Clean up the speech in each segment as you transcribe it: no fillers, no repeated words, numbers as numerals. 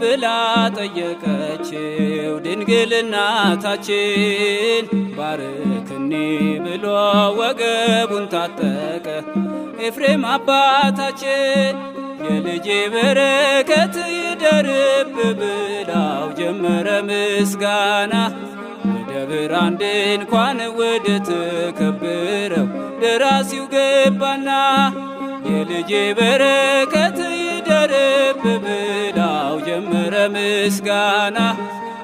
ብላ ጠየቀችው ድንግል እናታችን። ባርክኒ ብሎ ወገቡን ታጠቀ ኤፍሬም አባታችን። የልጄ በረከት ይደርብ ብላው ጀመረ ምስጋና። ወደ ብርሃን ድንኳን ወደ ተከበረው ደራሲው ገባና የልጄ በረከት ይደርብ ብላው ጀመረ ምስጋና።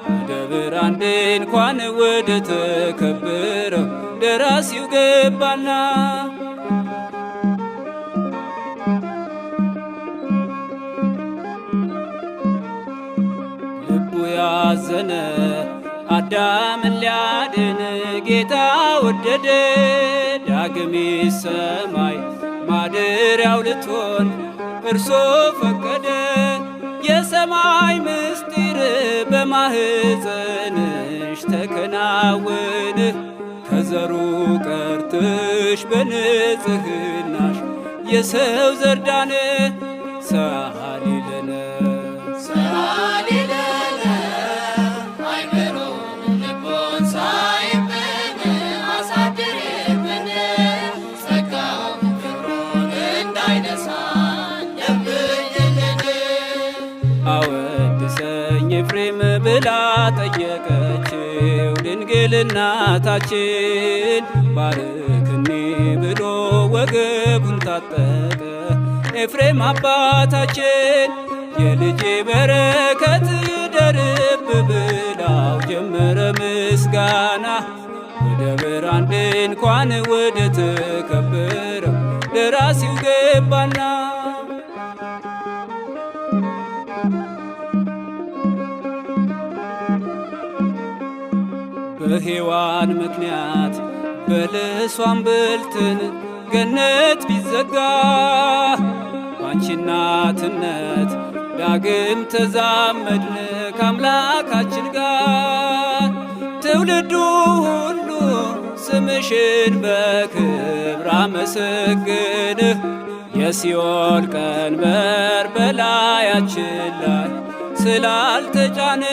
ወደ ብርሃን ድንኳን ወደ ተከበረው ደራሲው ገባና ልቡ ያዘነ አዳምን ሊያድን ጌታ ወደደ። ዳግም ሰማይ ማደሪያው ልትሆን እርሶ ፈቀደ። የሰማይ ምስጢር በማህፀንሽ ተከናወነ። ከዘሩ ቀርተሽ በንጽህናሽ የሰው ዘር ዳነ። ሰአሊ ለነ አወድሰኝ ኤፍሬም ብላ ጠየቀችው ድንግል እናታችን። ባርክኒ ብሎ ወገቡን ታጠቀ ኤፍሬም አባታችን። የልጄ በረከት ይደርብ ብላው ጀመረ ምስጋና። ወደ ብርሃን ድንኳን ወደ ተከበረው ደራሲው ገባና በሔዋን ምክንያት በለሷን በልተን ገነት ቢዘጋ ባንቺ እናትነት ዳግም ተዛመድን ከአምላካችን ጋር። ትውልዱ ሁሉ ስምሽን በክብር አመሰግንህ። የሲኦል ቀንበር በላያችን ላይ ስላልተጫነ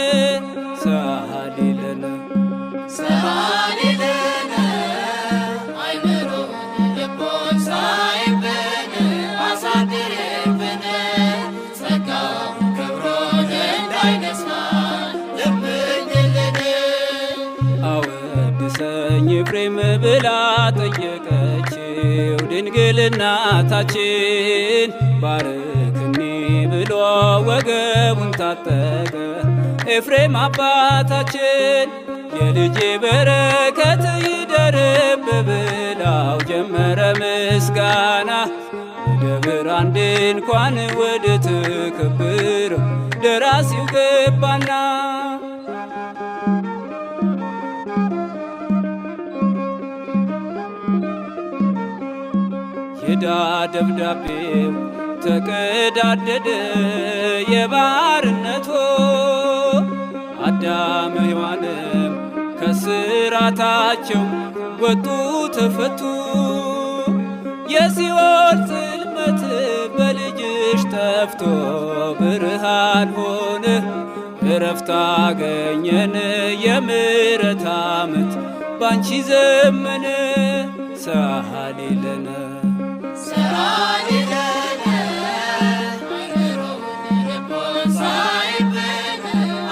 ሰአሊ ለነ ሰአሊ ለነ አይምሮን ልቦን ሳይብን አሳድርብን። ጸጋውን ክብሩን እንዳይነሳን ለምኝልን። አወድሰኝ ኤፍሬም ብላ ጠየቀችው ድንግል እናታችን። ባርክኒ ብሎ ወገቡን ታጠቀ ኤፍሬም አባታችን። የልጄ በረከት ይደርብ ብላው ጀመረ ምስጋና። ወደ ብርሃን ድንኳን ወደ ተከበረው ደራሲው ገባና የዕዳ ደብዳቤው ተቀዳደደ የባርነቶ። አዳም ሔዋንም ከስራታቸው ወጡ ተፈቱ። የሲኦል ጽልመት በልጅሽ ጠፍቶ ብርሃን ሆነ። እረፍት አገኘን የምሕረት ዓመት ባንቺ ዘመነ። ሰአሊ ለነ ሰአሊ ለነ አይምሮን ልቦን ሳይብን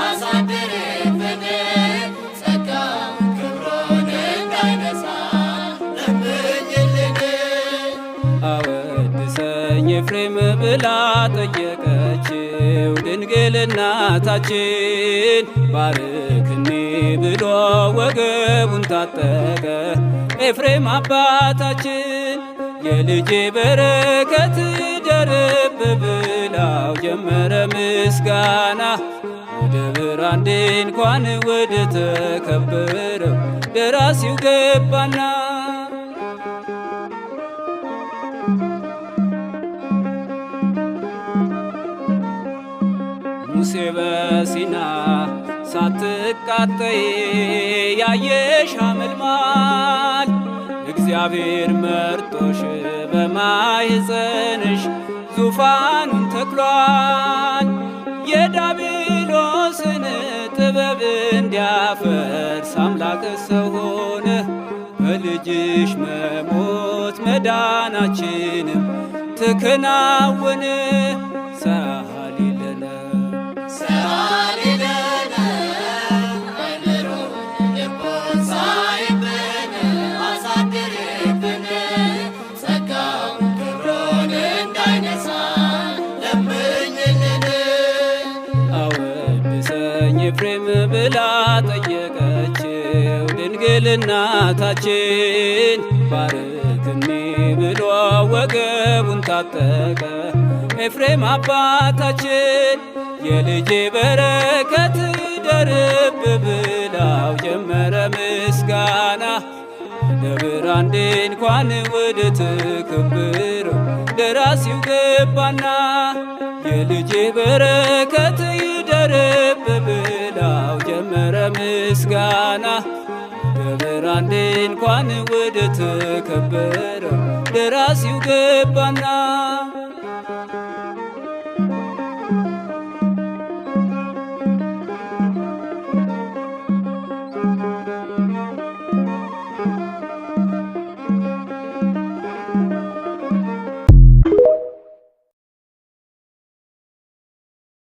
አሳድርብን። ጸጋውን ክብሩን እንዳይነሳን ለምኝልን። አወድሰኝ ኤፍሬም ብላ ጠየቀችው ድንግል እናታችን። ባርክኒ ብሎ ወገቡን ታጠቀ ኤፍሬም አባታችን። የልጄ በረከት ይደርብ ብላው ጀመረ ምስጋና። ወደ ብርሃን ድንኳን ወደ ተከበረው ደራሲው ገባና ሙሴ በሲና ሳትቃጠይ ያየሽ አመልማል። እግዚአብሔር መርጦሽ በማኅፀንሽ ዙፋኑን ተክሏል። የዳዊት ሊያፈርስ አምላክ ሰው ሆነ። በልጅሽ መሞት መዳናችንም ትከናወነ። ሰአሊ ለነ ሰአሊ ለነ አይምሮን ልቦን ሳይብን አሳድርብን ጸጋውን ክብሩን እንዳይነሳ ለምኝልን። አወድሰኝ ኤፍሬም ብላ ጠየቀችው ድንግል እናታችን። ባርክኒ ብሎ ወገቡን ታጠቀ ኤፍሬም አባታችን። የልጄ በረከት ደርብ ብላው ጀመረ ምስጋና። ደብር አንዴ እንኳን ወደ ተከበረው ደራሲው ገባና የልጄ በረከት ይደርብ ብላው ጀመረ ምስጋና። ደብር አንዴ እንኳን ወደ ተከበረው ደራሲው ገባና